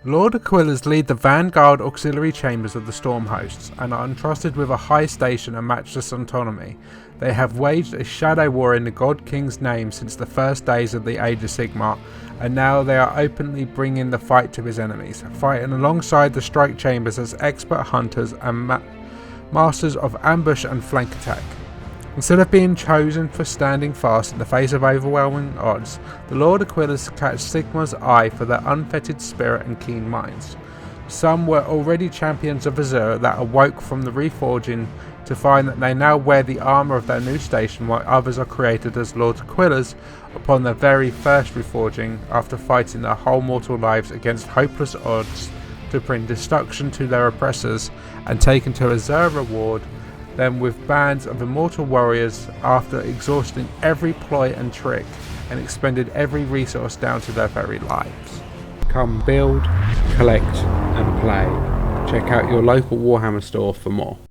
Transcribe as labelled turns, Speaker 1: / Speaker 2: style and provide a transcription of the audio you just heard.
Speaker 1: Lord Aquilors lead the vanguard auxiliary chambers of the storm hosts and are entrusted with a high station and matchless autonomy. They have waged a shadow war in the God King's name since the first days of the Age of Sigmar, and now they are openly bringing the fight to his enemies, fighting alongside the strike chambers as expert hunters and masters of ambush and flank attack. Instead of being chosen for standing fast in the face of overwhelming odds, the Lord Aquilors catch Sigmar's eye for their unfettered spirit and keen minds. Some were already champions of Azura that awoke from the reforging to find that they now wear the armour of their new station, while others are created as Lord Aquilors upon their very first reforging after fighting their whole mortal lives against hopeless odds to bring destruction to their oppressors, and taken to Azura reward them with bands of immortal warriors after exhausting every ploy and trick and expended every resource down to their very lives. Come build, collect and play. Check out your local Warhammer store for more.